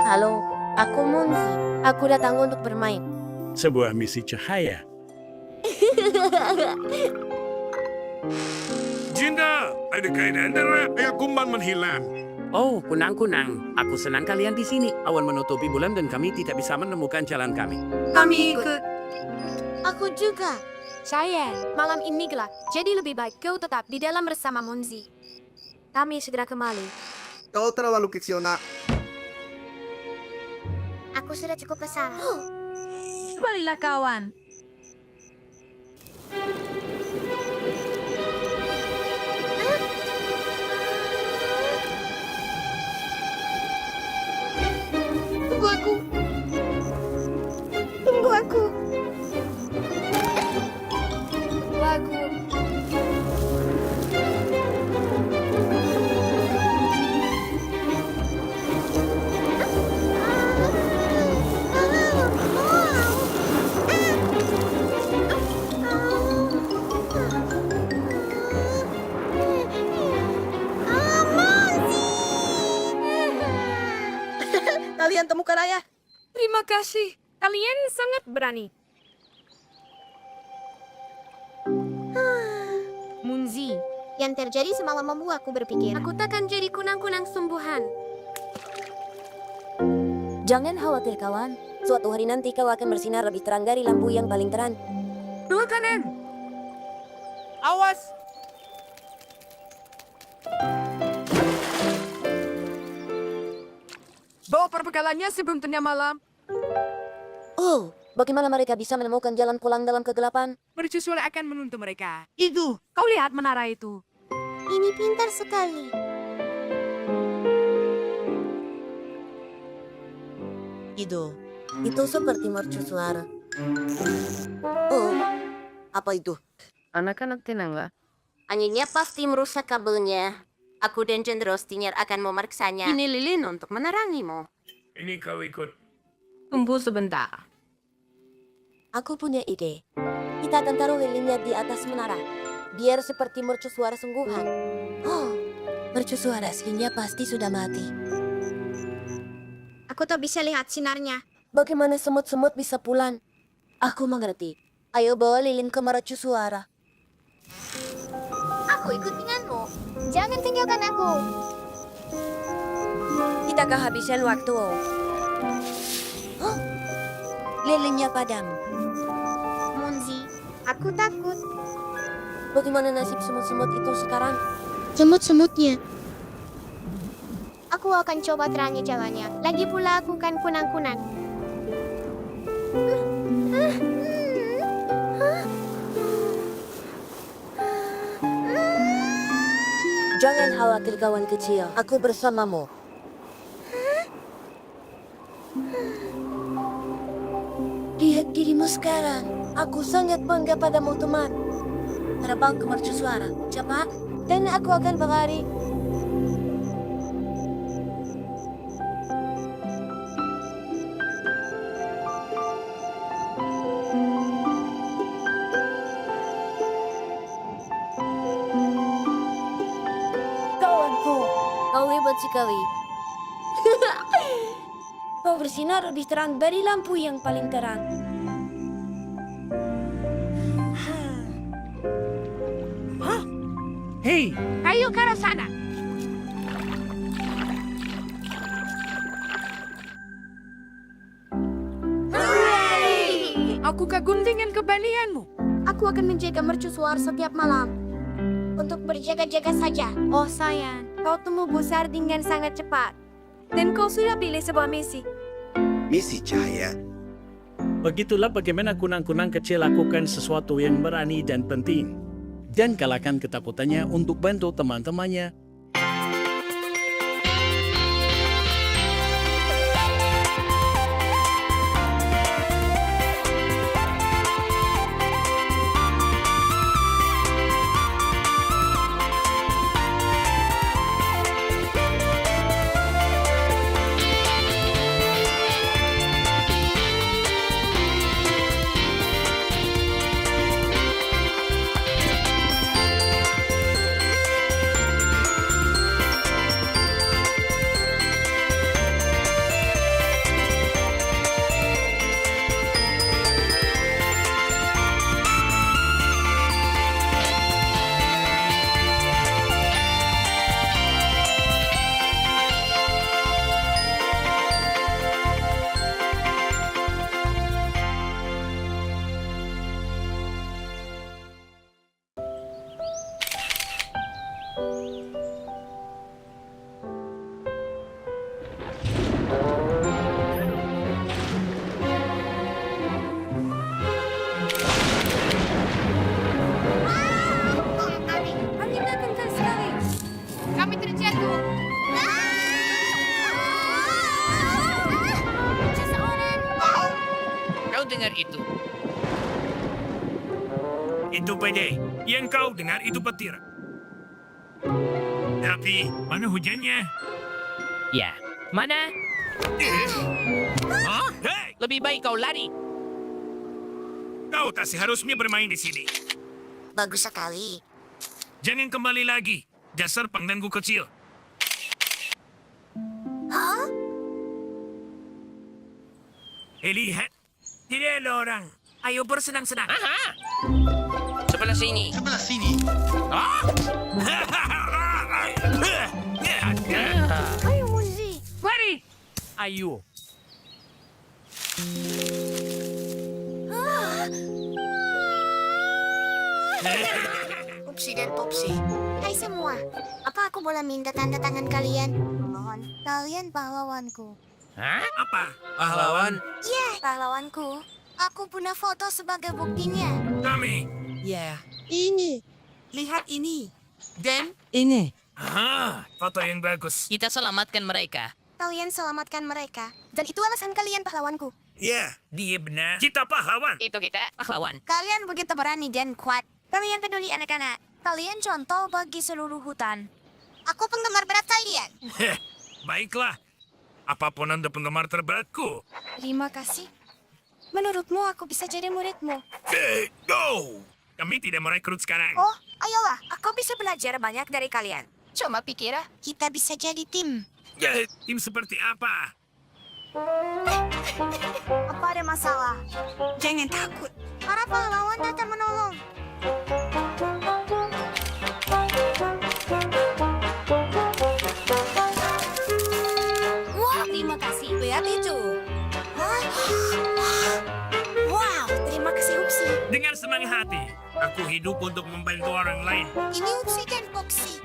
Halo, aku Munzi. Aku datang untuk bermain. Sebuah misi cahaya. Jinda, ada kainan darah ayah kumban menghilang. Oh, kunang-kunang. Aku senang kalian di sini. Awan menutupi bulan dan kami tidak bisa menemukan jalan kami. Kami ikut. Aku juga. Saya, malam ini gelap, jadi lebih baik kau tetap di dalam bersama Munzi. Kami segera kembali. Kau terlalu kecil, nak. Aku sudah cukup besar. Kembalilah kawan. Tunggu aku. Tunggu aku. Tunggu aku. Kalian temukan ayah. Terima kasih. Kalian sangat berani. Munzi, Yang terjadi semalam membuatku berpikir. aku takkan jadi kunang-kunang sumbuhan. Jangan khawatir kawan. Suatu hari nanti kau akan bersinar lebih terang dari lampu yang paling terang. Dua kanan. Awas! Bawa perbekalannya sebelum tengah malam. Oh, bagaimana mereka bisa menemukan jalan pulang dalam kegelapan? Mercusuar akan menuntut mereka. Itu, kau lihat menara itu. Ini pintar sekali. Itu seperti mercusuar. Oh, apa itu? Anak-anak tenanglah. Anginnya pasti merusak kabelnya. Aku dan Jenderal Stinger akan memeriksanya. Ini lilin untuk menerangimu. Ini kau ikut. Tunggu sebentar. Aku punya ide. Kita akan taruh lilinnya di atas menara. Biar seperti mercusuar sungguhan. Oh, mercusuar aslinya pasti sudah mati. Aku tak bisa lihat sinarnya. Bagaimana semut-semut bisa pulang? Aku mengerti. Ayo bawa lilin ke mercusuara. Aku ikut denganmu. Jangan tinggalkan aku. Kita kehabisan waktu. Oh, lilinnya padam. Munzi, aku takut. Bagaimana nasib semut-semut itu sekarang? Semut-semutnya. Aku akan coba terangi jalannya. Lagi pula aku kan kunang-kunang. Jangan khawatir kawan kecil, aku bersamamu. Lihat dirimu sekarang. Aku sangat bangga padamu teman. Terbang ke mercusuara, cepat. Dan aku akan berlari. Kawanku, kau hebat sekali. Kau bersinar lebih terang dari lampu yang paling terang. Hei, Ayo ke arah sana. Aku kagum dengan keberanianmu. Aku akan menjaga mercusuar setiap malam. Untuk berjaga-jaga saja. Oh sayang, kau tumbuh besar dengan sangat cepat. Dan kau sudah pilih sebuah misi. Misi cahaya. Begitulah bagaimana kunang-kunang kecil lakukan sesuatu yang berani dan penting. Dan kalahkan ketakutannya untuk bantu teman-temannya pede. Yang kau dengar itu petir. Tapi, mana hujannya? Ya, mana? Hah? Hei! Lebih baik kau lari. Kau tak seharusnya bermain di sini. Bagus sekali. Jangan kembali lagi. Dasar pengganggu kecil. Hah? Lihat. Tidak ada orang. Ayo bersenang-senang. Aha! Sebelah sini. Ayo, Munzi. Lari! Ayo. Upsi dan Popsi. Hai semua. Apa aku boleh minta tanda tangan kalian? Mohon. Kalian pahlawanku. Hah? Apa? Pahlawan. Ya, pahlawanku. Aku punya foto sebagai buktinya. Kami. Ya, Ini. lihat ini. Dan Ini. Ah, foto yang bagus. Kita selamatkan mereka. Kalian selamatkan mereka. Dan itu alasan kalian pahlawanku. Ya, dia benar. Kita pahlawan. Itu kita pahlawan. Kalian begitu berani dan kuat. Kalian peduli anak-anak. Kalian contoh bagi seluruh hutan. Aku penggemar berat kalian. Baiklah. Apapun Anda penggemar terberatku. Terima kasih. Menurutmu aku bisa jadi muridmu? Go! Kami tidak merekrut sekarang. Oh, ayolah. Aku bisa belajar banyak dari kalian. Cuma pikir, kita bisa jadi tim. Ya, tim seperti apa? Apa ada masalah? Jangan takut. Para pahlawan akan menolong. Wah, terima kasih. Lihat itu. Wow, terima kasih Upsi. Dengan senang hati, aku hidup untuk membantu orang lain. Ini Upsi dan Foxy.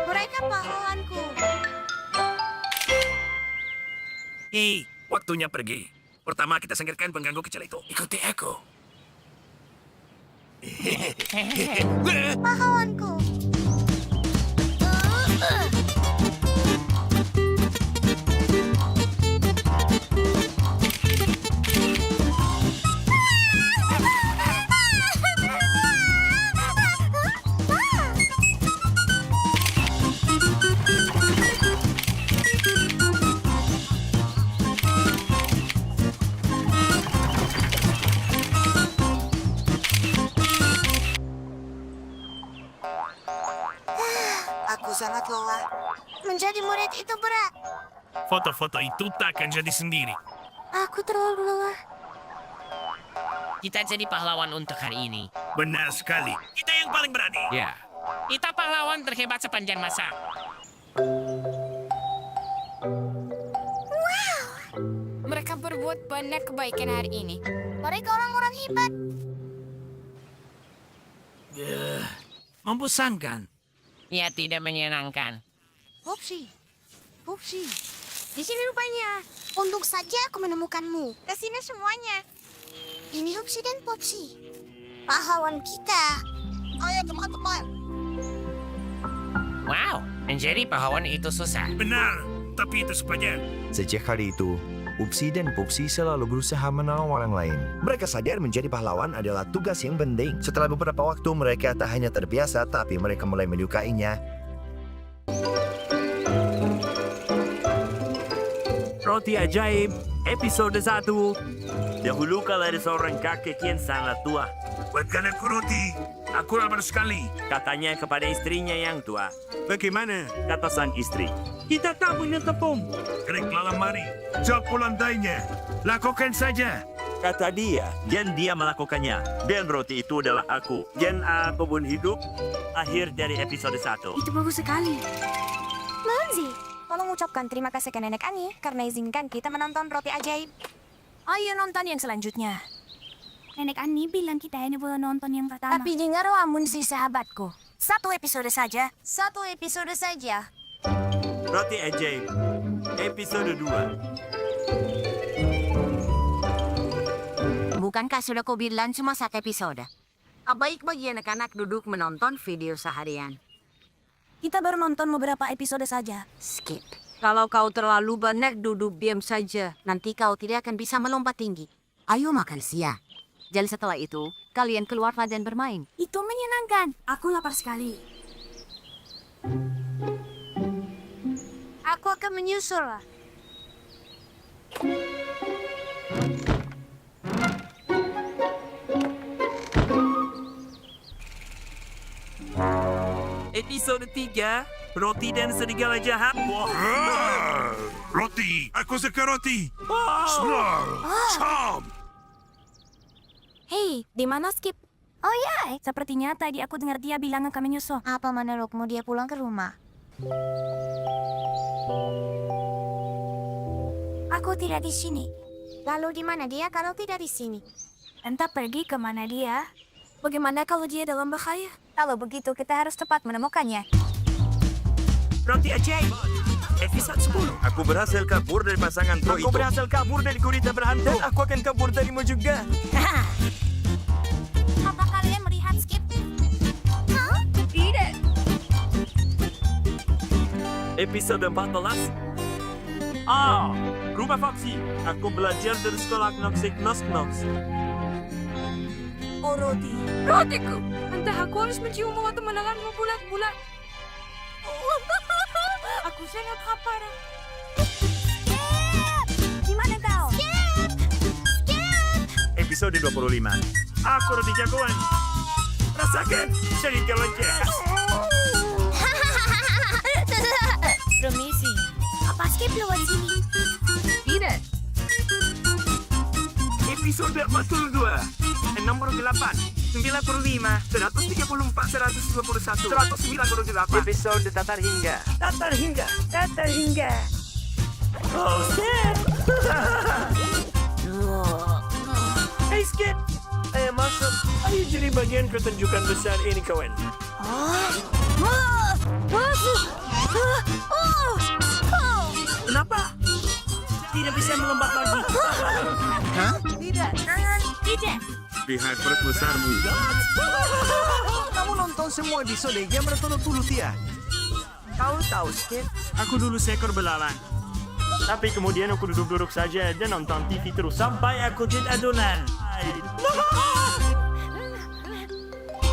Mereka pahlawanku. Hei, waktunya pergi. Pertama kita singkirkan pengganggu kecil itu. Ikuti aku. Pahlawanku. Aku sangat lelah. Menjadi murid itu berat. Foto-foto itu tak akan jadi sendiri. Aku terlalu lelah. Kita jadi pahlawan untuk hari ini. Benar sekali. Kita yang paling berani. Ya. Kita pahlawan terhebat sepanjang masa. Mereka berbuat banyak kebaikan hari ini. Mereka orang-orang hebat. membosankan. Ya, tidak menyenangkan. Popsi. Popsi. Di sini rupanya. Untung saja aku menemukanmu. Kesini semuanya. Ini Popsi dan Popsi. Pahlawan kita. Ayo teman-teman. Wow, menjadi pahlawan itu susah. Benar, tapi itu sepanjang. Sejak hari itu, Upsi dan Pupsi selalu berusaha menolong orang lain. Mereka sadar menjadi pahlawan adalah tugas yang penting. Setelah beberapa waktu, mereka tak hanya terbiasa, tapi mereka mulai menyukainya. Roti Ajaib, episode 1. Dahulu kala ada seorang kakek yang sangat tua. Buatkan aku roti. Aku lapar sekali. Katanya kepada istrinya yang tua. Bagaimana? Kata sang istri, kita tak punya tepung. Kerek malam mari. Sapu lantainya. Lakukan saja. Kata dia, dan dia melakukannya. Dan roti itu adalah aku. Dan aku pun hidup. Akhir dari episode 1. Itu bagus sekali. Manzi, tolong ucapkan terima kasih ke Nenek Ani karena izinkan kita menonton Roti Ajaib. Ayo nonton yang selanjutnya. Nenek Ani bilang kita hanya boleh nonton yang pertama. Tapi dengar Amun si sahabatku. 1 episode saja. 1 episode saja. Roti Ajaib, episode 2. Bukankah sudah kau bilang cuma 1 episode? Baik bagi anak-anak duduk menonton video seharian. Kita baru nonton beberapa episode saja. Skip. Kalau kau terlalu banyak duduk diam saja, nanti kau tidak akan bisa melompat tinggi. Ayo makan siang. Dan setelah itu, Kalian keluarlah dan bermain. Itu menyenangkan. Aku lapar sekali. Aku akan menyusul. Episode 3, Roti dan Serigala Jahat. Roti! Aku suka roti! Hei, di mana Skip? Oh ya, sepertinya tadi aku dengar dia bilang akan menyusul. Apa menurutmu dia pulang ke rumah? Aku tidak di sini. Lalu di mana dia kalau tidak di sini? Entah pergi kemana dia. Bagaimana kalau dia dalam bahaya? Kalau begitu kita harus cepat menemukannya. Roti ajaib. Episode 10. Aku berhasil kabur dari pasangan pro itu. Aku berhasil kabur dari gurita berhantu. Dan aku akan kabur darimu juga. Apa kalian melihat Skip? Hah? Tidak. Episode 14. Rumah Foxy. Aku belajar dari sekolah Knoxik Knox. Oh, Roti. Rotiku! Entah aku harus menciummu atau menelanmu bulat-bulat. Aku sangat lapar. Di mana kau? Episode 25. Aku roti jagoan. Rasakan serigala jahat. Permisi. Apa Skip lewat sini? Tidak. Episode 42. Nomor 8, 95, 134, 121, 198. Episode Tatar Hingga. Oh, Skip! Hey Skip, ayo masuk. Ayo jadi bagian pertunjukan besar ini kawan. Kenapa? Tidak bisa melompat lagi. Tidak. Lihat perut besarmu. Kamu nonton semua episode yang berturut-turut ya? Kau tahu Skip, aku dulu seekor belalang. Tapi kemudian aku duduk-duduk saja dan nonton TV terus sampai aku jadi adonan.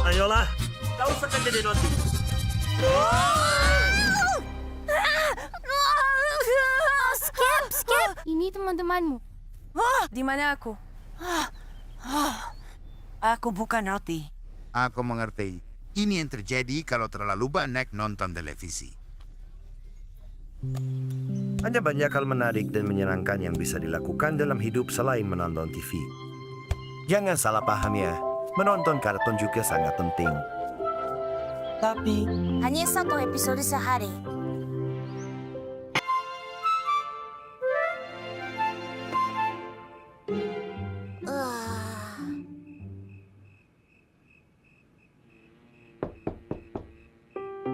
Ayolah, kau akan jadi roti. Skip. Ini teman-temanmu. Di mana aku? Aku bukan roti. Aku mengerti. Ini yang terjadi kalau terlalu banyak nonton televisi. Hanya banyak hal menarik dan menyenangkan yang bisa dilakukan dalam hidup selain menonton TV. Jangan salah paham ya, menonton kartun juga sangat penting. Tapi Hanya satu episode sehari.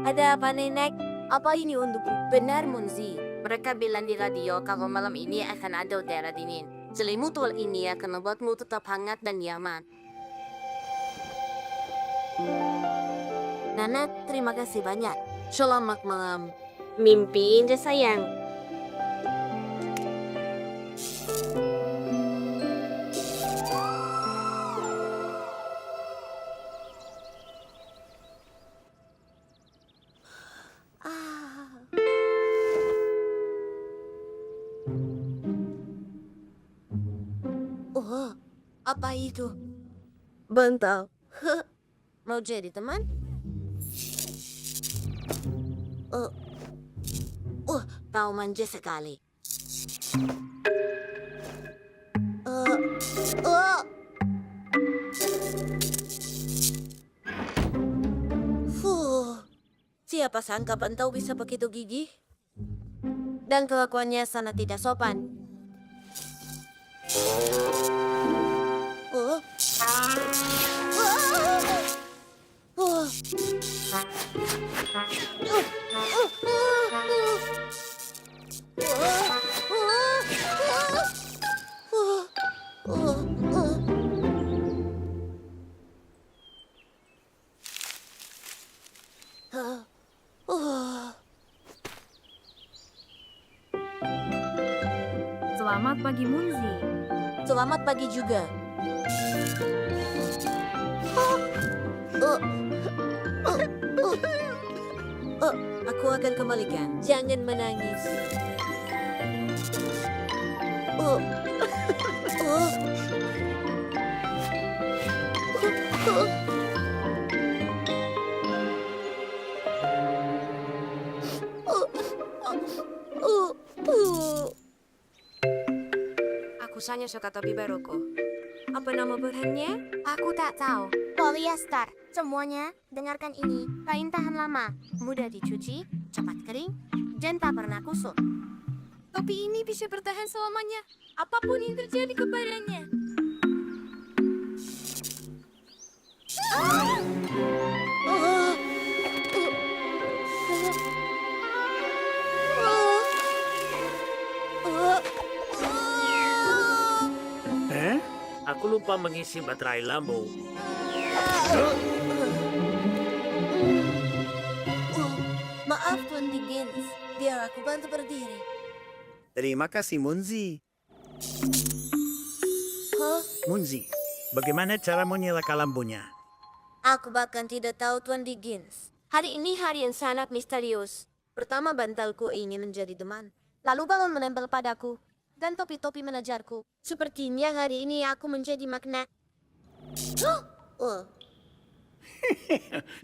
Ada apa, Nenek? Apa ini untukku? Benar, Monzi. Mereka bilang di radio kalau malam ini akan ada udara dingin. Selimut wol ini akan membuatmu tetap hangat dan nyaman. Nana, terima kasih banyak. Selamat malam. Mimpi indah, sayang. Oh, apa itu? Bantal. Mau jadi teman? Kau manja sekali. Siapa sangka Bantau bisa begitu gigih? Dan kelakuannya sangat tidak sopan. Selamat pagi, Munzi. Selamat pagi juga. Aku akan kembalikan. Jangan menangis. Aku hanya suka topi baruku. Apa nama bahannya? Aku tak tahu. Polyester. Semuanya, dengarkan ini. Kain tahan lama, mudah dicuci, cepat kering, dan tak pernah kusut. Topi ini bisa bertahan selamanya. Apapun yang terjadi kepadanya. Aku lupa mengisi baterai lampu. Maaf Tuan Dickens, biar aku bantu berdiri. Terima kasih, Munzi. Munzi, bagaimana cara menyalakan lampunya? Aku bahkan tidak tahu Tuan Dickens. Hari ini hari yang sangat misterius. Pertama bantalku ingin menjadi teman. Lalu balon menempel padaku. Dan topi-topi menejarku. Sepertinya hari ini aku menjadi magnet.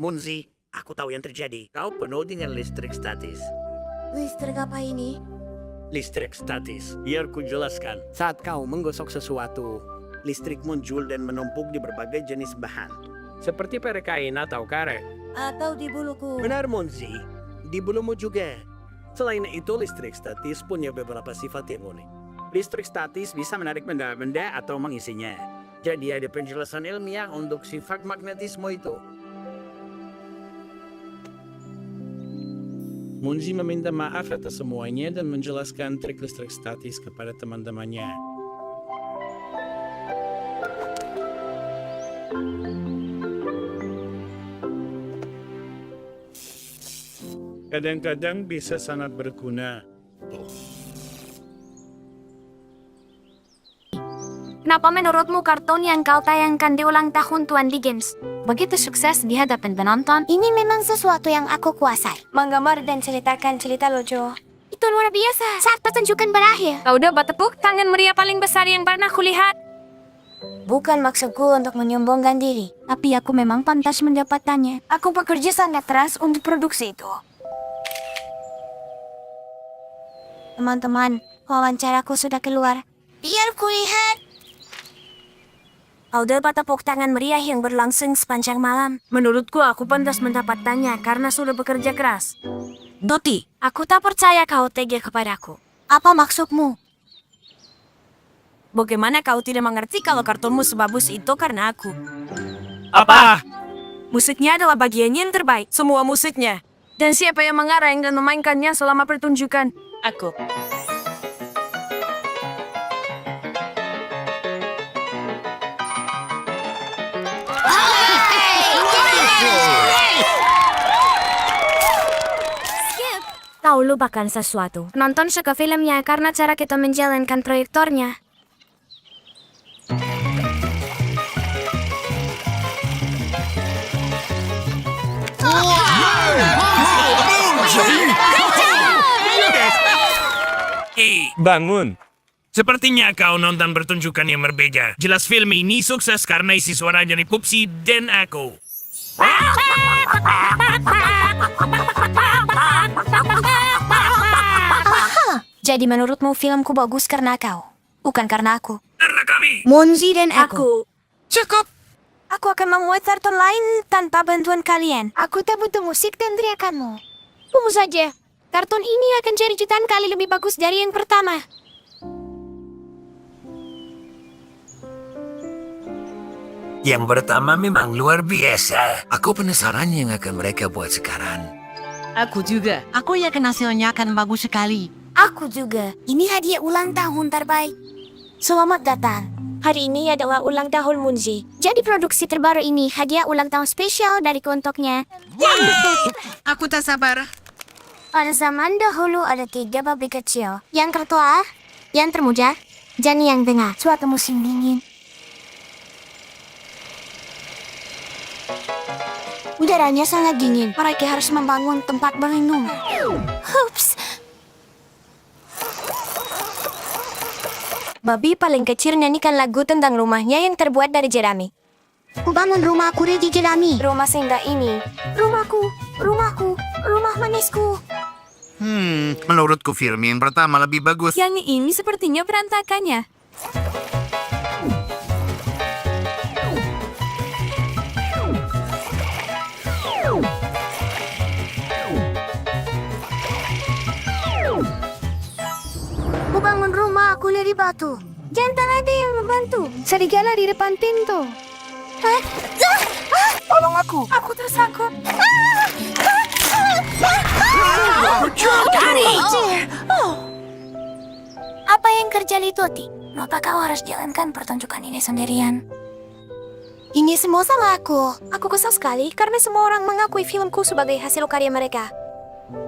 Munzi, aku tahu yang terjadi. Kau penuh dengan listrik statis. Listrik apa ini? Listrik statis. Biar ku jelaskan. Saat kau menggosok sesuatu, listrik muncul dan menumpuk di berbagai jenis bahan. Seperti perek kain atau karet. Atau di buluku. Benar, Munzi. Di bulumu juga. Selain itu, listrik statis punya beberapa sifat yang unik. Listrik statis bisa menarik benda-benda atau mengisinya. Jadi ada penjelasan ilmiah untuk sifat magnetisme itu. Munzi meminta maaf atas semuanya dan menjelaskan trik listrik statis kepada teman-temannya. Kadang-kadang bisa sangat berguna. Kenapa menurutmu kartun yang kau tayangkan di ulang tahun Tuan Dickens begitu sukses di hadapan penonton? Ini memang sesuatu yang aku kuasai. Menggambar dan ceritakan cerita lucu. Itu luar biasa. Saat pertunjukan berakhir, Kau dapat tepuk tangan meriah paling besar yang pernah kulihat. bukan maksudku untuk menyombongkan diri, tapi aku memang pantas mendapatkannya. Aku bekerja sangat keras untuk produksi itu. Teman-teman, wawancaraku sudah keluar. Biar kulihat. Kau dapat tepuk tangan meriah yang berlangsung sepanjang malam. Menurutku aku pantas mendapatkannya karena sudah bekerja keras. Doti, Aku tak percaya kau tega kepadaku. apa maksudmu? Bagaimana kau tidak mengerti kalau kartunmu sebagus itu karena aku? Apa? Musiknya adalah bagian yang terbaik, semua musiknya. Dan siapa yang mengarang dan memainkannya selama pertunjukan? Aku. Kau lupakan sesuatu. Nonton suka filmnya karena cara kita menjalankan proyektornya. Hei, bangun. Sepertinya kau nonton pertunjukan yang berbeda. Jelas film ini sukses karena isi suara dari Pupsi dan aku. Jadi menurutmu filmku bagus karena kau, bukan karena aku. Karena kami. Monzi dan aku. Cukup. Aku akan membuat kartun lain tanpa bantuan kalian. Aku tak butuh musik dan teriakanmu. Tunggu saja. Kartun ini akan jadi jutaan kali lebih bagus dari yang pertama. Yang pertama memang luar biasa. Aku penasaran yang akan mereka buat sekarang. Aku juga. Aku yakin hasilnya akan bagus sekali. Aku juga. Ini hadiah ulang tahun terbaik. Selamat datang. Hari ini adalah ulang tahun Munzi. Jadi produksi terbaru ini hadiah ulang tahun spesial dariku untuknya. Aku tak sabar. Pada zaman dahulu ada 3 babi kecil. Yang tertua, yang termuda, dan yang tengah. Suatu musim dingin. Udaranya sangat dingin. Mereka harus membangun tempat berlindung. Hups. Babi paling kecil nyanyikan lagu tentang rumahnya yang terbuat dari jerami. Ku bangun rumahku di jerami. Rumah seindah ini. Rumahku, rumahku, rumah manisku. Menurutku film yang pertama lebih bagus. Yang ini sepertinya berantakannya. Ku bangun rumah aku dari batu. Jangan ada yang membantu. Serigala di depan pintu. Tolong aku tersangkut. Apa yang terjadi, Toti? Kenapa kau harus jalankan pertunjukan ini sendirian? Ini semua salah aku. Aku kesal sekali karena semua orang mengakui filmku sebagai hasil karya mereka.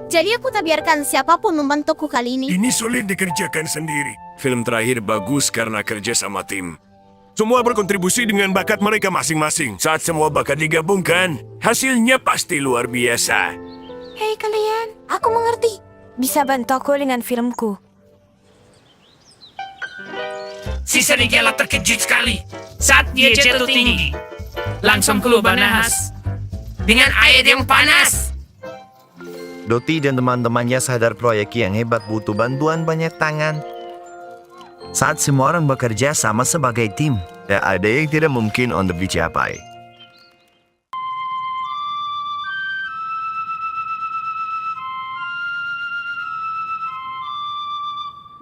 Jadi aku tak biarkan siapapun membantuku kali ini. Ini sulit dikerjakan sendiri. Film terakhir bagus karena kerja sama tim. Semua berkontribusi dengan bakat mereka masing-masing. Saat semua bakat digabungkan, hasilnya pasti luar biasa. Hei kalian, aku mengerti. Bisa bantu aku dengan filmku. Si serigala terkejut sekali saat dia jatuh tinggi. Langsung keluar nahas dengan air yang panas. Doti dan teman-temannya sadar proyek yang hebat butuh bantuan banyak tangan. Saat semua orang bekerja sama sebagai tim, tak ada yang tidak mungkin untuk dicapai.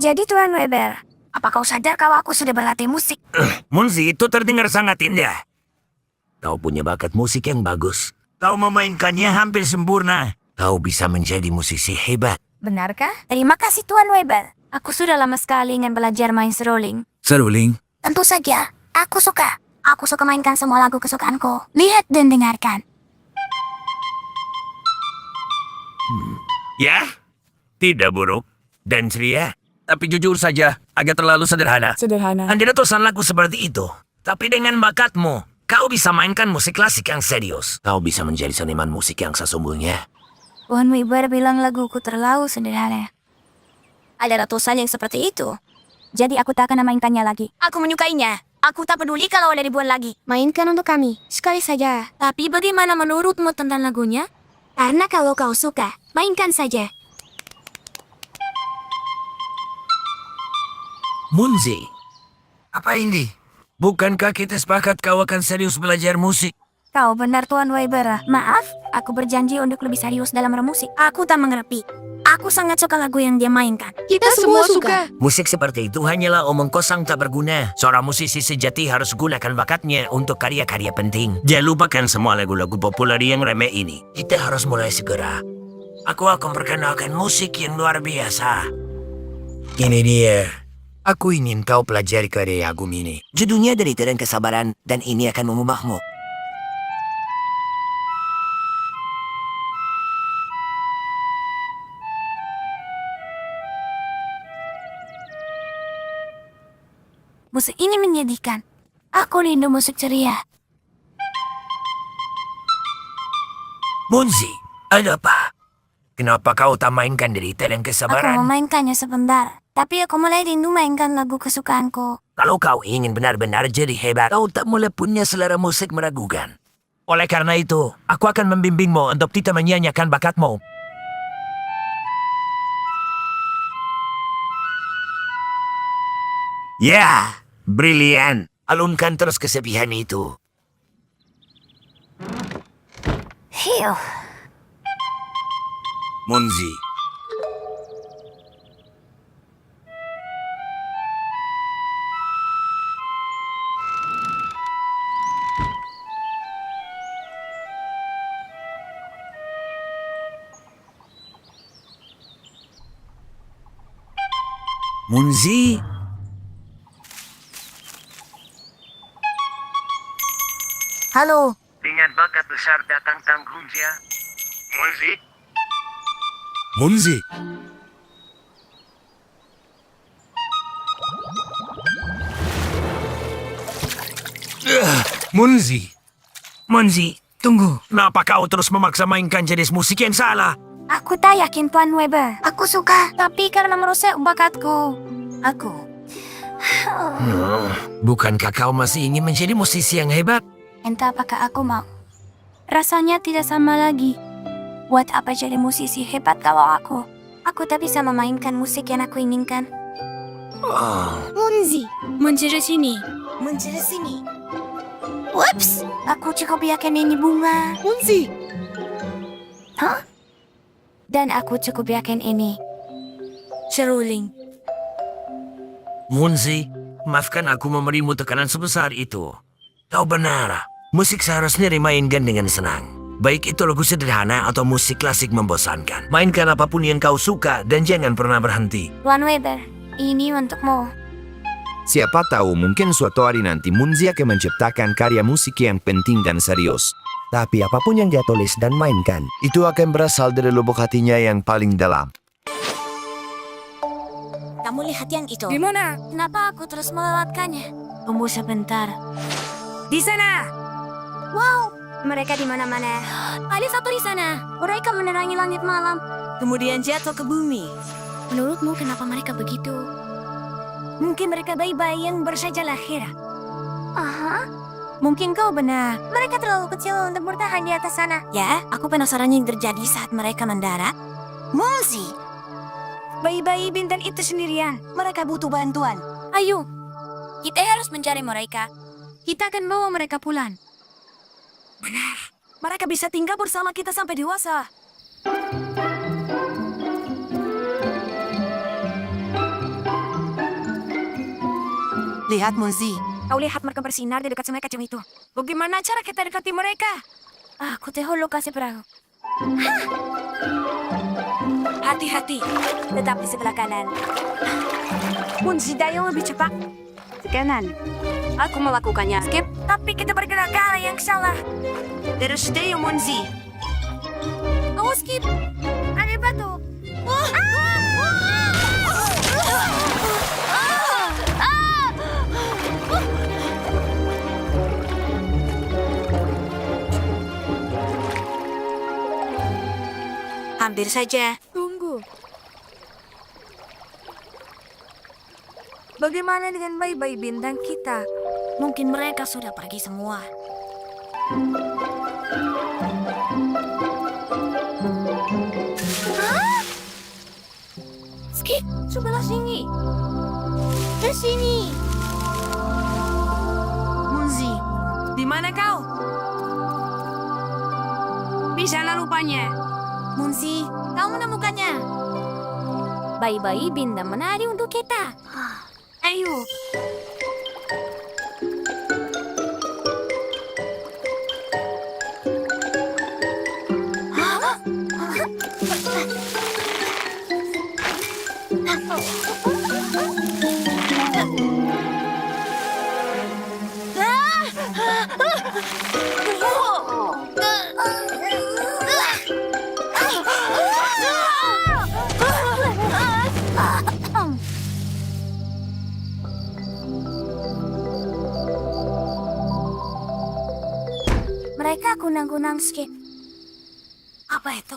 Jadi Tuan Weber, apa kau sadar kalau aku sudah berlatih musik? Munzi, itu terdengar sangat indah. Kau punya bakat musik yang bagus. Kau memainkannya hampir sempurna. Kau bisa menjadi musisi hebat. Benarkah? Terima kasih Tuan Weber. Aku sudah lama sekali ingin belajar main seruling. Seruling? Tentu saja, aku suka. Aku suka mainkan semua lagu kesukaanku. Lihat dan dengarkan. Ya? Tidak buruk. Dan ceria. Tapi jujur saja, agak terlalu sederhana. Anda ratusan lagu seperti itu. Tapi dengan bakatmu, kau bisa mainkan musik klasik yang serius. Kau bisa menjadi seniman musik yang sesungguhnya. Tuan Weber bilang laguku terlalu sederhana. Ada ratusan yang seperti itu. Jadi aku tak akan memainkannya lagi. Aku menyukainya. Aku tak peduli kalau ada ribuan lagi. Mainkan untuk kami, sekali saja. Tapi bagaimana menurutmu tentang lagunya? Karena kalau kau suka, mainkan saja. Munzi, apa ini? Bukankah kita sepakat kau akan serius belajar musik? Kau benar Tuan Weber. Maaf, aku berjanji untuk lebih serius dalam bermusik. Aku tak mengerti. Aku sangat suka lagu yang dia mainkan. Kita semua suka. Musik seperti itu hanyalah omong kosong tak berguna. Seorang musisi sejati harus gunakan bakatnya untuk karya-karya penting. Jangan lupakan semua lagu-lagu populer yang remeh ini. Kita harus mulai segera. Aku akan perkenalkan musik yang luar biasa. Ini dia. Aku ingin kau pelajari karya Agung ini. Judulnya Derita dan Kesabaran, dan ini akan mengubahmu. Musik ini menyedihkan. Aku rindu musik ceria. Munzi, ada apa? Kenapa kau tak mainkan Derita dan Aku Kesabaran? memainkannya sebentar. Tapi aku mulai rindu mainkan lagu kesukaanku. Kalau kau ingin benar-benar jadi hebat, kau tak boleh punya selera musik meragukan. Oleh karena itu, aku akan membimbingmu untuk tidak menyanyikan bakatmu. Ya, brilian. Alunkan terus kesepihan itu. Hiu. Munzi. Munzi. Halo. Dengan bakat besar datang tanggungjawab. Munzi. Munzi. Munzi. Munzi, Tunggu, kenapa kau terus memaksa mainkan jenis musik yang salah? Aku tak yakin Tuan Weber. Aku suka, tapi karena merusak bakatku. Bukankah kau masih ingin menjadi musisi yang hebat? Entah apakah aku mau. Rasanya tidak sama lagi. Buat apa jadi musisi hebat kalau aku tak bisa memainkan musik yang aku inginkan. Munzi, Mencari sini. mencari sini. Whoops, aku cukup yakin ini bunga. Munzi! Hah? Dan aku cukup yakin ini seruling. Munzi, maafkan aku memberimu tekanan sebesar itu. Kau benar, musik seharusnya dimainkan dengan senang. Baik itu lagu sederhana atau musik klasik membosankan. Mainkan apapun yang kau suka dan jangan pernah berhenti. Tuan Weber, ini untukmu. Siapa tahu mungkin suatu hari nanti Munzi akan menciptakan karya musik yang penting dan serius. Tapi apapun yang dia tulis dan mainkan, itu akan berasal dari lubuk hatinya yang paling dalam. Kamu lihat yang itu? Gimana? Kenapa aku terus melewatkannya? Tunggu sebentar. Di sana! Wow! Mereka di mana-mana. Ada satu di sana. Mereka menerangi langit malam. Kemudian jatuh ke bumi. Menurutmu kenapa mereka begitu? Mungkin mereka bayi-bayi yang baru saja lahir. Aha. Mungkin kau benar. Mereka terlalu kecil untuk bertahan di atas sana. Ya, aku penasaran yang terjadi saat mereka mendarat. Munzi! Bayi-bayi bintang itu sendirian. Mereka butuh bantuan. Ayo, kita harus mencari mereka. Kita akan bawa mereka pulang. Benar. Mereka bisa tinggal bersama kita sampai dewasa. Lihat Munzi. Kau lihat mereka bersinar di dekat sungai kecil itu. Bagaimana cara kita dekati mereka? Aku tahu lokasi perahu. Hati-hati. Tetap di sebelah kanan. Munzi daya lebih cepat. Kanan. Aku melakukannya. Skip. Tapi kita bergerak ke arah yang salah. Terus deh Munzi. Oh, skip. Ada batu. Hampir saja. Tunggu. Bagaimana dengan bayi-bayi bintang kita? Mungkin mereka sudah pergi semua. Skip, sebelah sini. Ke sini. Munzi, di mana kau? Di sana rupanya. Munzi, kau menemukannya. Bayi-bayi bintang menari untuk kita. Ayo. Mereka kunang-kunang Skip. Apa itu?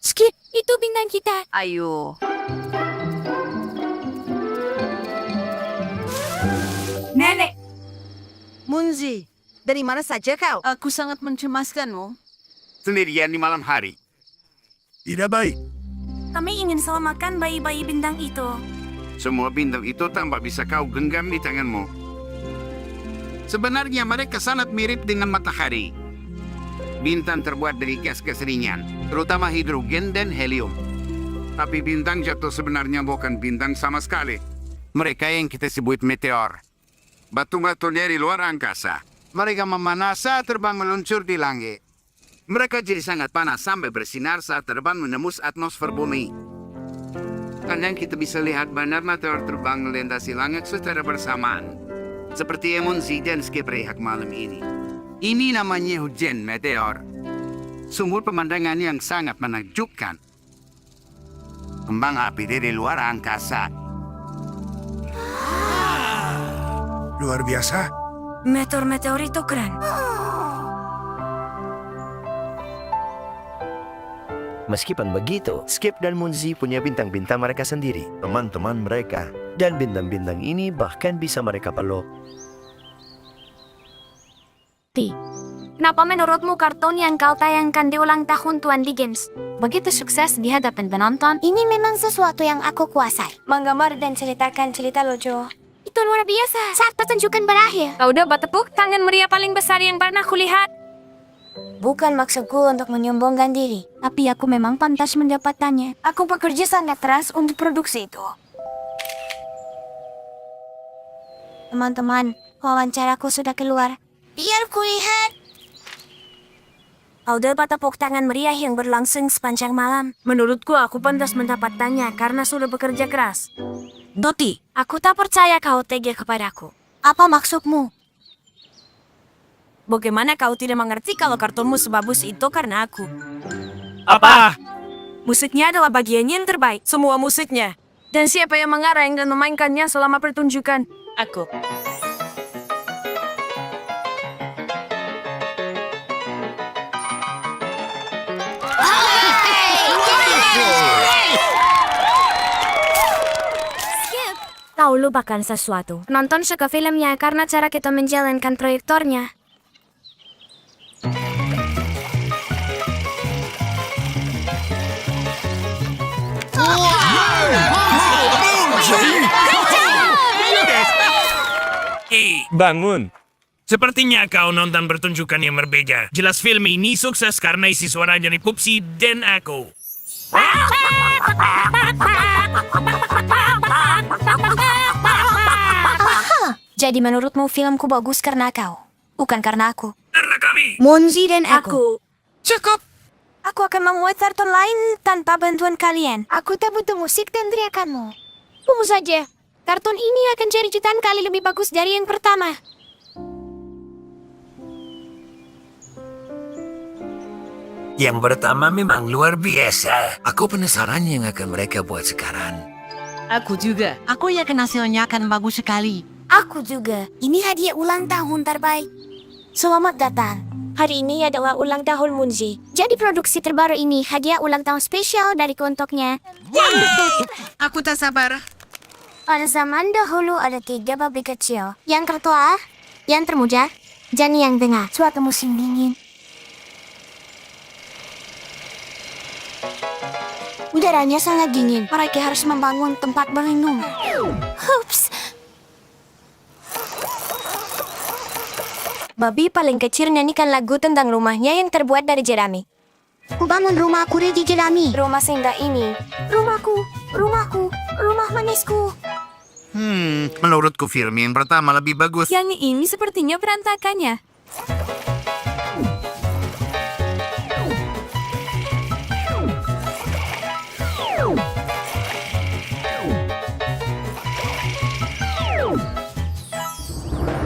Skip, itu bintang kita. Ayo. Nenek! Munzi, dari mana saja kau? Aku sangat mencemaskanmu. Sendirian di malam hari. Tidak baik. Kami ingin selamatkan bayi-bayi bintang itu. Semua bintang itu tampak bisa kau genggam di tanganmu. Sebenarnya mereka sangat mirip dengan matahari. Bintang terbuat dari gas-gas ringan, terutama hidrogen dan helium. Tapi bintang jatuh sebenarnya bukan bintang sama sekali. Mereka yang kita sebut meteor. Batu-batu dari luar angkasa. Mereka memanas saat terbang meluncur di langit. Mereka jadi sangat panas sampai bersinar saat terbang menembus atmosfer bumi. Kadang kita bisa lihat bandar meteor terbang melintasi langit secara bersamaan. Seperti yang Munzi dan Skip lihat malam ini. Ini namanya hujan meteor. Sumber pemandangan yang sangat menakjubkan. Kembang api dari luar angkasa. Luar biasa. Meteor itu keren. Meskipun begitu, Skip dan Munzi punya bintang-bintang mereka sendiri, teman-teman mereka. Dan bintang-bintang ini bahkan bisa mereka peluk. Kenapa menurutmu kartun yang kau tayangkan di ulang tahun Tuan Dickens begitu sukses di hadapan penonton? Ini memang sesuatu yang aku kuasai. Menggambar dan ceritakan cerita lucu. Itu luar biasa. Saat pertunjukan berakhir, kau dapat tepuk tangan meriah paling besar yang pernah kulihat. Bukan maksudku untuk menyombongkan diri, tapi aku memang pantas mendapatkannya. Aku bekerja sangat keras untuk produksi itu. Teman-teman, wawancaraku sudah keluar. Biar kulihat. Kau dapat tepuk tangan meriah yang berlangsung sepanjang malam. Menurutku aku pantas mendapatkannya karena sudah bekerja keras. Doti, Aku tak percaya kau tega kepadaku. apa maksudmu? Bagaimana kau tidak mengerti kalau kartunmu sebagus itu karena aku? Apa? Musiknya adalah bagian yang terbaik, semua musiknya. Dan siapa yang mengarang dan memainkannya selama pertunjukan? Aku. Kau lupakan sesuatu. Nonton suka filmnya karena cara kita menjalankan proyektornya. Hei, bangun. Sepertinya kau nonton pertunjukan yang berbeda. Jelas film ini sukses karena isi suara dari Pupsi dan aku. Jadi menurutmu filmku bagus karena kau, bukan karena aku. Karena kami. Monzi dan aku. Cukup. Aku akan membuat kartun lain tanpa bantuan kalian. Aku tak butuh musik dan teriakanmu. Tunggu saja. Kartun ini akan jadi jutaan kali lebih bagus dari yang pertama. Yang pertama memang luar biasa. Aku penasaran yang akan mereka buat sekarang. Aku juga. Aku yakin hasilnya akan bagus sekali. Aku juga. Ini hadiah ulang tahun terbaik. Selamat datang. Hari ini adalah ulang tahun Munzi. Jadi produksi terbaru ini hadiah ulang tahun spesial dariku untuknya. Aku tak sabar. Pada zaman dahulu ada 3 babi kecil. Yang tertua, yang termuda, dan yang tengah. Suatu musim dingin. Udaranya sangat dingin. Mereka harus membangun tempat berlindung. Hups. Babi paling kecil nyanyikan lagu tentang rumahnya yang terbuat dari jerami. Kubangun rumahku di jerami. Rumah seindah ini. Rumahku, rumahku, rumah manisku. Menurutku film yang pertama lebih bagus. Yang ini sepertinya berantakannya.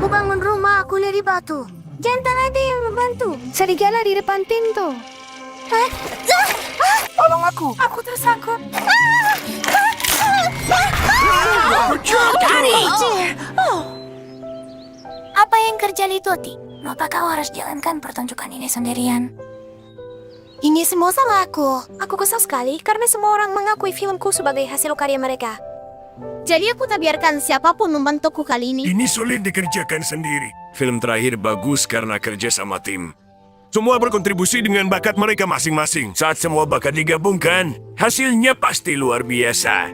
Kubangun rumah aku dari batu. Jangan ada yang membantu. Serigala di depan pintu. Tolong aku. Aku tersangkut. Apa yang terjadi, Toti? Kenapa kau harus jalankan pertunjukan ini sendirian? Ini semua salah aku. Aku kesal sekali karena semua orang mengakui filmku sebagai hasil karya mereka. Jadi aku tak biarkan siapapun membantuku kali ini. Ini sulit dikerjakan sendiri. Film terakhir bagus karena kerja sama tim. Semua berkontribusi dengan bakat mereka masing-masing. Saat semua bakat digabungkan, hasilnya pasti luar biasa.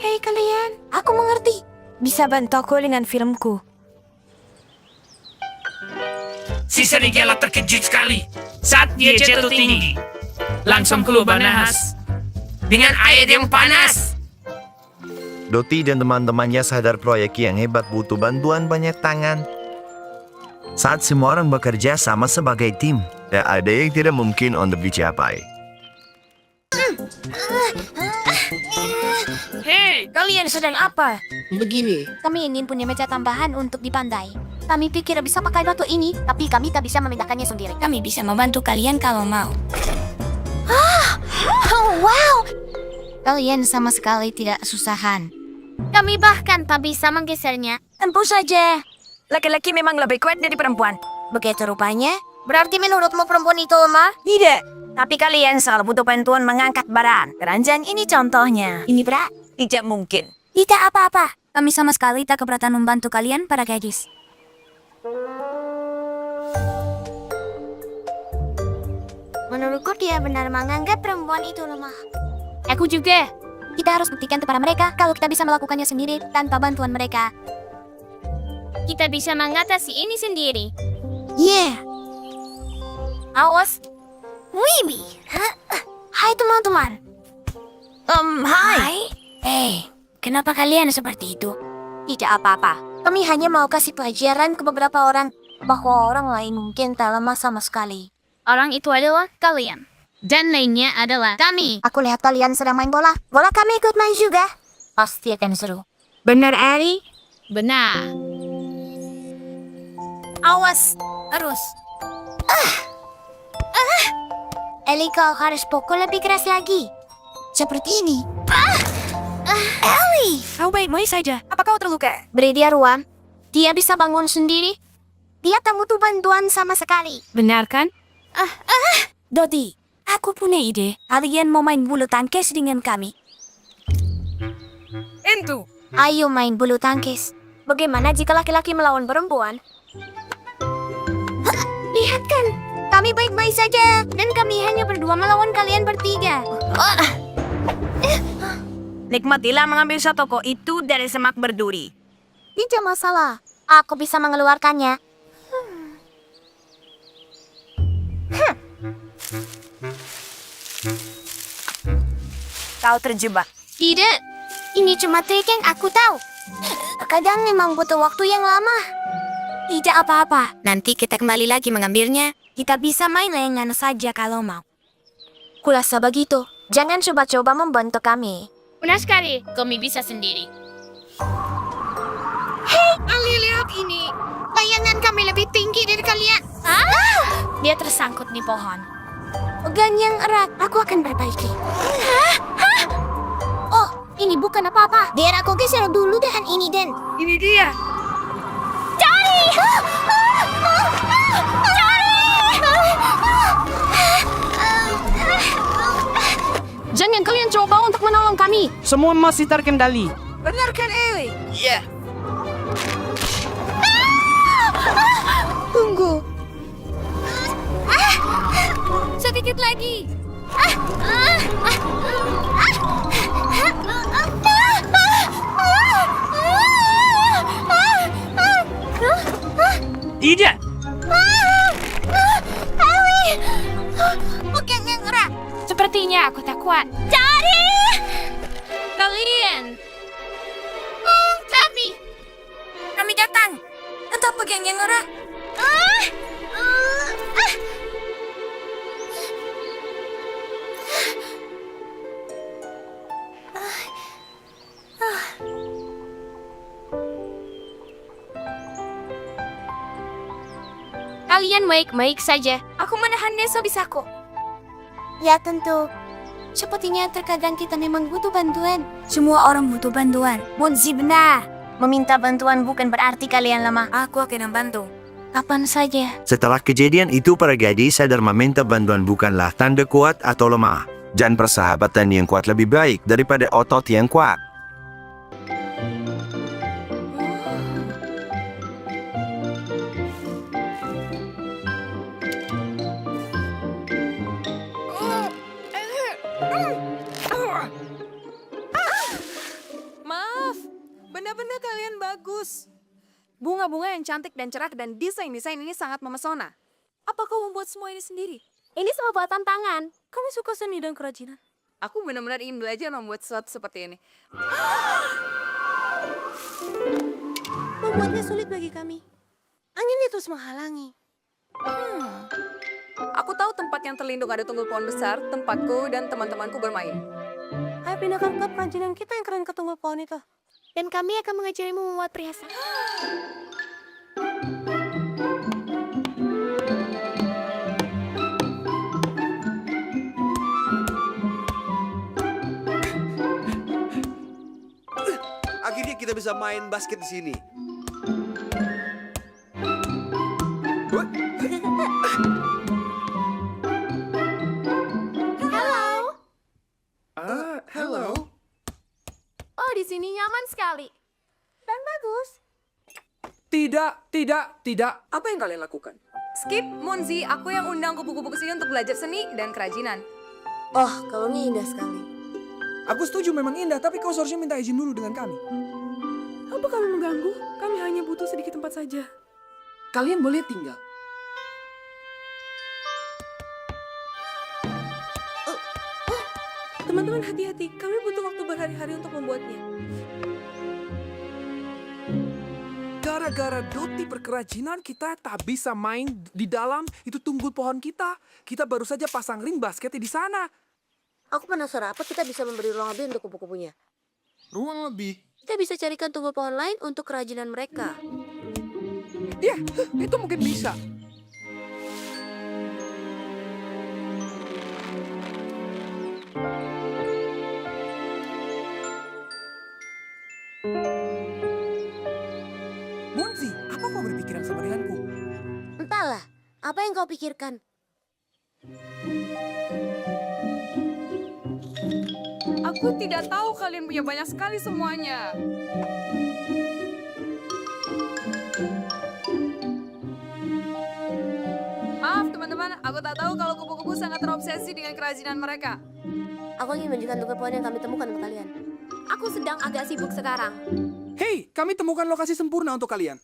Hei kalian, aku mengerti. Bisa bantu aku dengan filmku. Si serigala terkejut sekali saat dia jatuh tinggi. Langsung keluar nahas dengan air yang panas. Doti dan teman-temannya sadar proyek yang hebat butuh bantuan banyak tangan. Saat semua orang bekerja sama sebagai tim, tak ada yang tidak mungkin untuk dicapai. Hei, kalian sedang apa? Begini. Kami ingin punya meja tambahan untuk di pantai. Kami pikir bisa pakai batu ini, tapi kami tak bisa memindahkannya sendiri. Kami bisa membantu kalian kalau mau. Oh, wow! Kalian sama sekali tidak kesusahan. Kami bahkan tak bisa menggesernya. Tentu saja. Laki-laki memang lebih kuat dari perempuan. Begitu rupanya? Berarti menurutmu perempuan itu lemah? Tidak. Tapi kalian selalu butuh bantuan mengangkat barang. Keranjang ini contohnya. Ini berat. Tidak mungkin. Tidak apa-apa. Kami sama sekali tak keberatan membantu kalian, para gadis. Menurutku dia benar menganggap perempuan itu lemah. Aku juga. Kita harus buktikan kepada mereka kalau kita bisa melakukannya sendiri tanpa bantuan mereka. Kita bisa mengatasi ini sendiri. Yeah. Awas. Wibi. Hai teman-teman. Hai. Kenapa kalian seperti itu? Tidak apa-apa. Kami hanya mau kasih pelajaran ke beberapa orang bahwa orang lain mungkin tak lemah sama sekali. Orang itu adalah kalian. Dan lainnya adalah kami. Aku lihat kalian sedang main bola. Bola kami ikut main juga. Pasti akan seru. Benar, Ari? Benar. Awas. Terus. Eli, kau harus pukul lebih keras lagi. Seperti ini. Eli! Kau baik-baik saja. Apa kau terluka? Beri dia ruang. Dia bisa bangun sendiri. Dia tak butuh bantuan sama sekali. Benar kan? Dodi, aku punya ide. Kalian mau main bulu tangkis dengan kami? Entu. Ayo main bulu tangkis. Bagaimana jika laki-laki melawan perempuan? Lihat kan, kami baik-baik saja. Dan kami hanya berdua melawan kalian bertiga. Nikmatilah mengambil toko itu dari semak berduri. Tidak masalah. Aku bisa mengeluarkannya. Kau terjebak. Tidak. Ini cuma trik yang aku tahu. Kadang memang butuh waktu yang lama. Tidak apa-apa. Nanti kita kembali lagi mengambilnya. Kita bisa main lengan saja kalau mau. Kurasa begitu. Jangan coba-coba membantu kami. Benar sekali. Kami bisa sendiri. Hei, Ali, lihat ini. Bayangan kami lebih tinggi dari kalian. Dia tersangkut di pohon. Pegang yang erat. Aku akan perbaiki. Oh, ini bukan apa-apa. Biar aku geser dulu dengan ini, Den. Ini dia. Cari! Jangan kalian coba untuk menolong kami. Semua masih terkendali. Benar kan, Eli? Iya. Tunggu. Sedikit lagi. Tidak. Pegang yang erat. Sepertinya aku tak kuat. Cari! Kalian. Kami datang. Tetap pegang yang erat. Kalian baik-baik saja. Aku menahannya sebisaku. Ya tentu. Sepertinya terkadang kita memang butuh bantuan. Semua orang butuh bantuan. Monzi benar. Meminta bantuan bukan berarti kalian lemah. Aku akan membantu. Kapan saja. Setelah kejadian itu, para gadis sadar meminta bantuan bukanlah tanda kuat atau lemah. Dan persahabatan yang kuat lebih baik daripada otot yang kuat. Maaf, benda-benda kalian bagus. Bunga-bunga yang cantik dan cerah dan desain-desain ini sangat memesona. Apa kau membuat semua ini sendiri? Ini semua buatan tangan. Kamu suka seni dan kerajinan? Aku benar-benar ingin belajar membuat sesuatu seperti ini. Membuatnya sulit bagi kami. Angin itu menghalangi. Aku tahu tempat yang terlindung ada tunggul pohon besar, tempatku dan teman-temanku bermain. Ayo pindahkan klub kerajinan kita yang keren ke tunggul pohon itu. Dan kami akan mengajarimu membuat perhiasan. Akhirnya kita bisa main basket di sini. Halo. Oh, di sini nyaman sekali. Dan bagus. Tidak. Apa yang kalian lakukan? Skip, Munzi, aku yang undang kupu-kupu ke sini untuk belajar seni dan kerajinan. Oh, kalungnya indah sekali. Aku setuju memang indah, tapi kau seharusnya minta izin dulu dengan kami. Apa kami mengganggu? Kami hanya butuh sedikit tempat saja. Kalian boleh tinggal. Teman-teman hati-hati, kami butuh waktu berhari-hari untuk membuatnya. Gara-gara Doti perkerajinan kita tak bisa main di dalam itu tunggul pohon kita. Kita baru saja pasang ring basket di sana. Aku penasaran apa kita bisa memberi ruang lebih untuk kupu-kupunya. Ruang lebih? Kita bisa carikan tunggul pohon lain untuk kerajinan mereka. Ya, itu mungkin bisa. Munzi, apa kau berpikiran sama denganku? Entahlah, apa yang kau pikirkan? Aku tidak tahu kalian punya banyak sekali semuanya. Maaf teman-teman, aku tak tahu kalau kupu-kupu sangat terobsesi dengan kerajinan mereka. Aku ingin menunjukkan tunggul pohon yang kami temukan untuk kalian. Aku sedang agak sibuk sekarang. Hei, kami temukan lokasi sempurna untuk kalian.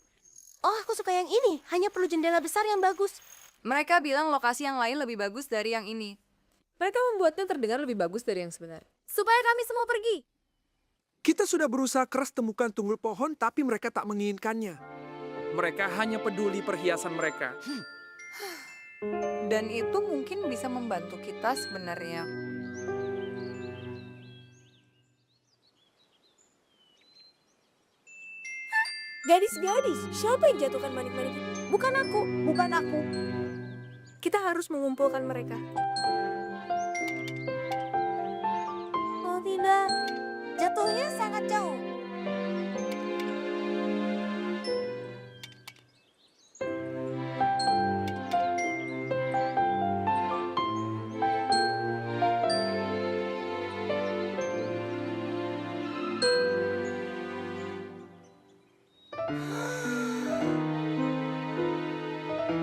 Oh, aku suka yang ini. Hanya perlu jendela besar yang bagus. Mereka bilang lokasi yang lain lebih bagus dari yang ini. Mereka membuatnya terdengar lebih bagus dari yang sebenarnya. Supaya kami semua pergi. Kita sudah berusaha keras temukan tunggul pohon, tapi mereka tak menginginkannya. Mereka hanya peduli perhiasan mereka. Dan itu mungkin bisa membantu kita sebenarnya. Gadis-gadis, siapa yang jatuhkan manik-manik itu? Bukan aku. Kita harus mengumpulkan mereka. Oh tidak, jatuhnya sangat jauh.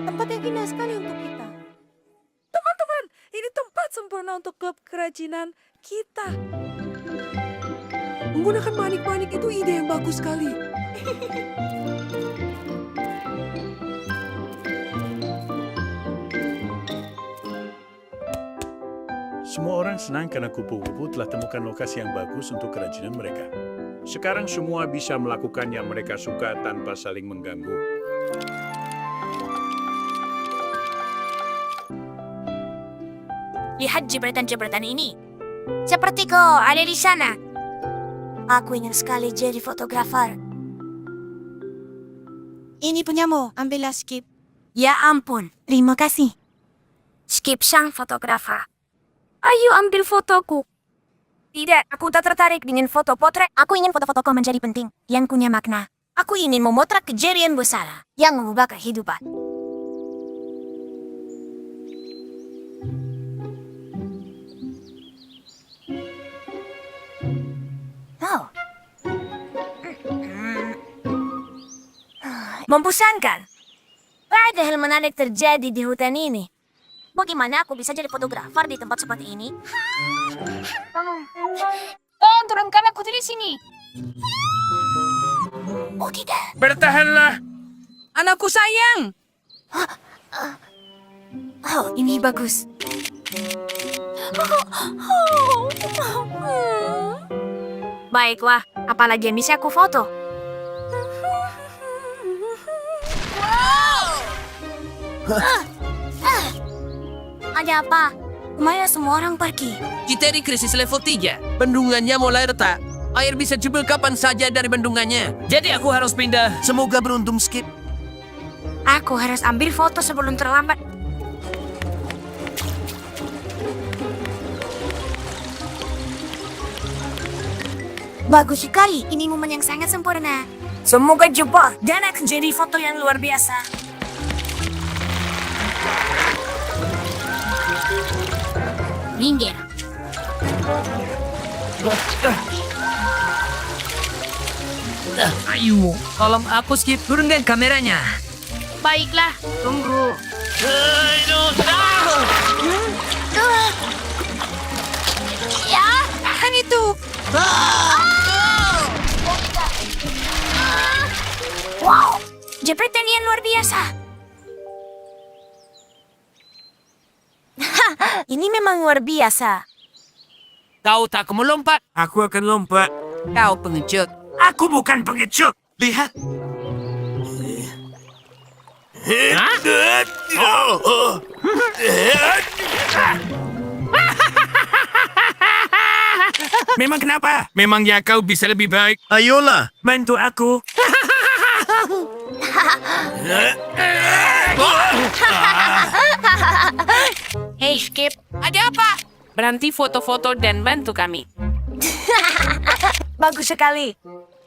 Tempat yang indah sekali untuk kita. Teman-teman, ini tempat sempurna untuk klub kerajinan kita. Menggunakan manik-manik itu ide yang bagus sekali. Semua orang senang karena kupu-kupu telah temukan lokasi yang bagus untuk kerajinan mereka. Sekarang semua bisa melakukan yang mereka suka tanpa saling mengganggu. Lihat jembatan-jembatan ini. Seperti kau ada di sana. Aku ingin sekali jadi fotografer. Ini punyamu, ambillah Skip. Ya ampun, terima kasih. Skip sang fotografer. Ayo ambil fotoku. Tidak, aku tak tertarik dengan foto potret. Aku ingin foto-fotoku menjadi penting, yang punya makna. Aku ingin memotret kejadian besar yang mengubah kehidupan. Oh. Membosankan. Ada hal menarik terjadi di hutan ini. Bagaimana aku bisa jadi fotografer di tempat seperti ini? Oh, turunkan aku dari sini. Oh tidak. Bertahanlah. Anakku sayang. Oh, ini bagus. Baiklah, apalagi yang bisa aku foto? Ada apa? Kemana semua orang pergi? Kita di krisis level 3. Bendungannya mulai retak. Air bisa jebol kapan saja dari bendungannya. Jadi aku harus pindah. Semoga beruntung, Skip. Aku harus ambil foto sebelum terlambat. Bagus sekali, ini momen yang sangat sempurna. Semoga jebol dan akan jadi foto yang luar biasa. Minggir. Ayo, tolong aku skip. Turunkan kameranya. Baiklah, tunggu. Ya, kan itu. Wow, jepretan yang luar biasa. Ini memang luar biasa. Kau tak mau lompat. Aku akan lompat. Kau pengecut. Aku bukan pengecut. Lihat. Memang kenapa? Memangnya kau bisa lebih baik? Ayolah, bantu aku. Hey Skip, ada apa? Berhenti foto-foto dan bantu kami. Bagus sekali.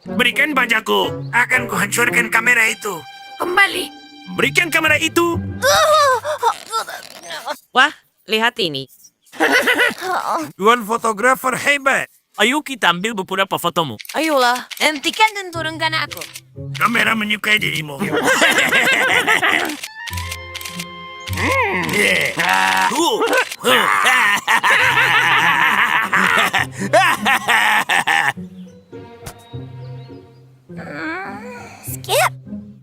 Berikan bajaku. Akan kuhancurkan kamera itu. Kembali. Berikan kamera itu. Wah, lihat ini. Tuan fotografer hebat. Ayo kita ambil beberapa fotomu. Ayolah, hentikan dan turunkan aku. Kamera menyukai dirimu. Skip,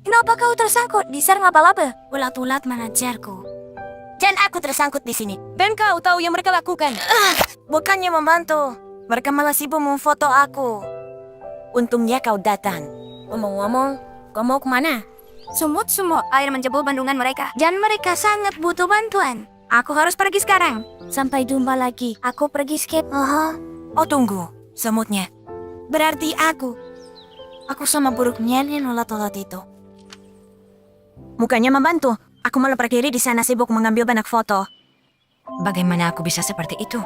kenapa kau tersangkut di sarang laba-laba? Ulat-ulat mengejarku. Dan aku tersangkut di sini. Dan kau tahu yang mereka lakukan. Bukannya membantu, mereka malah sibuk memfoto aku. Untungnya kau datang. Ngomong-ngomong, kau mau kemana? Sumut-sumut air menjebol bandungan mereka. Dan mereka sangat butuh bantuan. Aku harus pergi sekarang. Sampai jumpa lagi. Aku pergi, Skip. Oh, tunggu. Semutnya. Berarti aku sama buruknya nih ulat-ulat itu. Bukannya membantu, aku malah berdiri di sana sibuk mengambil banyak foto. Bagaimana aku bisa seperti itu?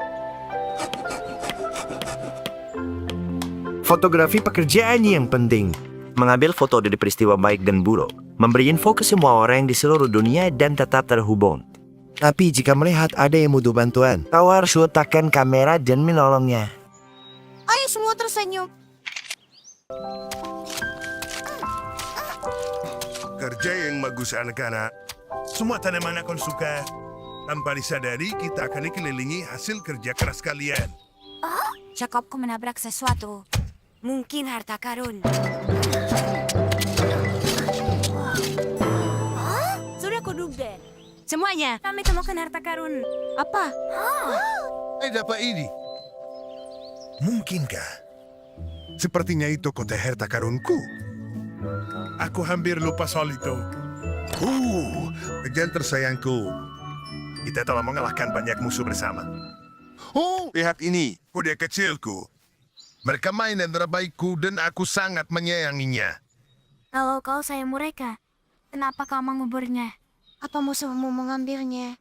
Fotografi pekerjaan yang penting. Mengambil foto dari peristiwa baik dan buruk. Memberi info ke semua orang di seluruh dunia dan tetap terhubung. Tapi jika melihat ada yang butuh bantuan, kau harus letakkan kamera dan menolongnya. Ayo semua tersenyum. Kerja yang bagus anak-anak. Semua tanaman akan suka. Tanpa disadari, kita akan dikelilingi hasil kerja keras kalian. Jacobku menabrak sesuatu. Mungkin harta karun. Sudah kuduga. Semuanya, kami temukan harta karun. Apa? Dapat ini. Mungkinkah? Sepertinya itu kota harta karunku. Aku hampir lupa soal itu. Bagian tersayangku. Kita telah mengalahkan banyak musuh bersama. Lihat ini. Kuda kecilku. Mereka mainan terbaikku dan aku sangat menyayanginya. Kalau kau sayang mereka, kenapa kau menguburnya? Apa musuhmu mengambilnya?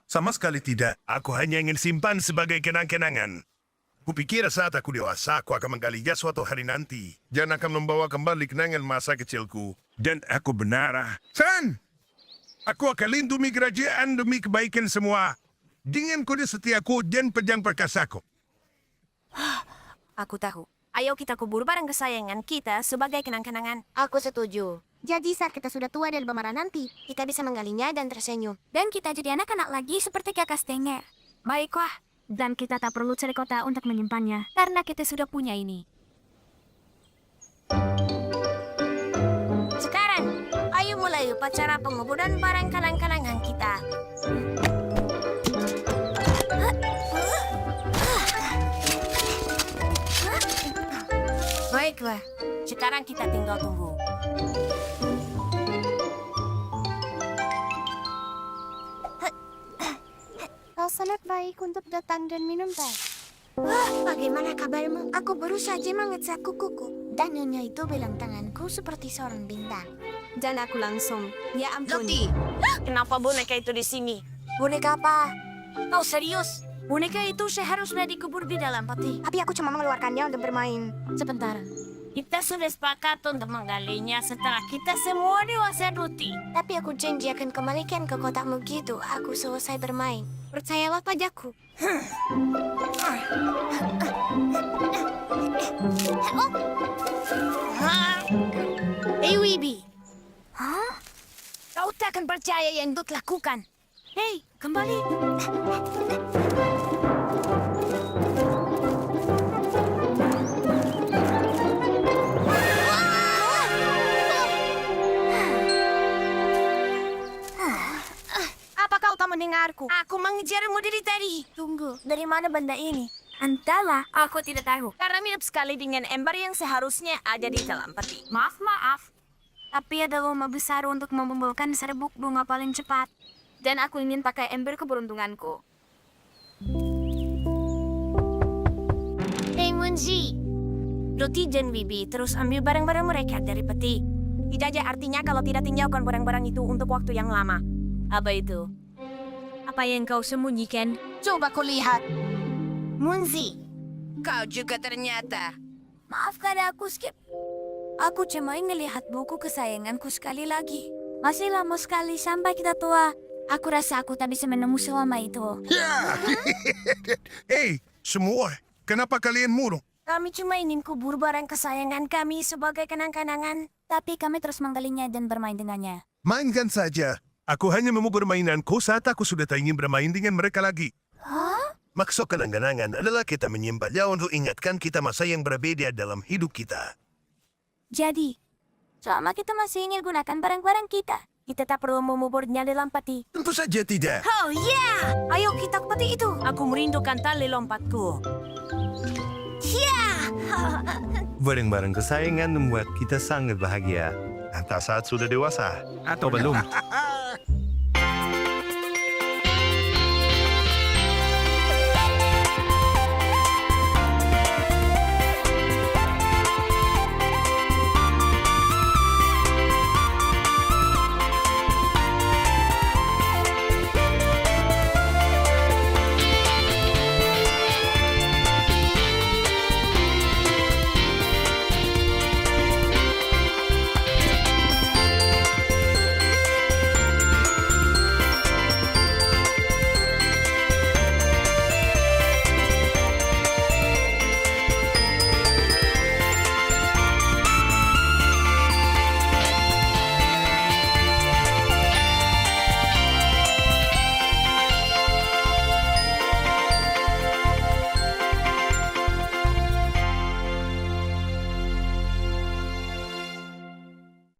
Sama sekali tidak. Aku hanya ingin simpan sebagai kenang-kenangan. Kupikir saat aku dewasa, aku akan menggalinya suatu hari nanti. Dan akan membawa kembali kenangan masa kecilku. Dan aku benar. San! Aku akan lindungi kerajaan demi kebaikan semua. Dengan kode setiaku dan pedang perkasaku. Aku tahu. Ayo kita kubur barang kesayangan kita sebagai kenang-kenangan. Aku setuju. Jadi saat kita sudah tua dan bermarah nanti, kita bisa menggalinya dan tersenyum. Dan kita jadi anak-anak lagi seperti kakak Stenger. Baiklah. Dan kita tak perlu cari kota untuk menyimpannya. Karena kita sudah punya ini. Sekarang, ayo mulai upacara penguburan barang kenang-kenangan kita. Baiklah, sekarang kita tinggal tunggu. Kau sangat baik untuk datang dan minum teh. Wah, bagaimana kabarmu? Aku baru saja mengecek kukuku. Dan nyonya itu bilang tanganku seperti seorang bintang. Dan aku langsung, ya ampun. Loti, kenapa boneka itu di sini? Boneka apa? Kau serius? Boneka itu seharusnya dikubur di dalam peti. Tapi aku cuma mengeluarkannya untuk bermain. Sebentar. Kita sudah sepakat untuk menggalinya setelah kita semua dewasa, Ruti. Tapi aku janji akan kembalikan ke kotakmu gitu aku selesai bermain. Percayalah padaku. Hey, Wibi. Hah? Kau tak akan percaya yang Dut lakukan. Hei, kembali. Apa kau tak mendengarku? Aku mengejarmu dari tadi. Tunggu, dari mana benda ini? Entahlah, aku tidak tahu. Karena mirip sekali dengan ember yang seharusnya ada di dalam peti. Maaf. Tapi ada lomba besar untuk mengumpulkan serbuk bunga paling cepat. Dan aku ingin pakai ember keberuntunganku. Hei Munzi, Ruti dan Wibi terus ambil barang-barang mereka dari peti. Tidak aja artinya kalau tidak tinggalkan barang-barang itu untuk waktu yang lama. Apa itu? Apa yang kau sembunyikan? Coba kau lihat. Munzi, Kau juga ternyata. maafkan aku, Skip. Aku cuma ingin lihat buku kesayanganku sekali lagi. Masih lama sekali sampai kita tua. Aku rasa aku tak bisa menemu selama itu. Ya! Hei, semua, kenapa kalian murung? Kami cuma ingin kubur barang kesayangan kami sebagai kenang-kenangan. Tapi kami terus menggalinya dan bermain dengannya. Mainkan saja. Aku hanya mau bermainanku saat aku sudah tak ingin bermain dengan mereka lagi. Hah? Maksud kenang-kenangan adalah kita menyimpannya untuk ingatkan kita masa yang berbeda dalam hidup kita. Jadi, selama kita masih ingin gunakan barang-barang kita tak perlu menguburnya dalam peti. Tentu saja tidak. Oh yeah! Ayo kita ke peti itu. Aku merindukan tali lompatku. Barang-barang kesayangan membuat kita sangat bahagia. Entah saat sudah dewasa atau belum.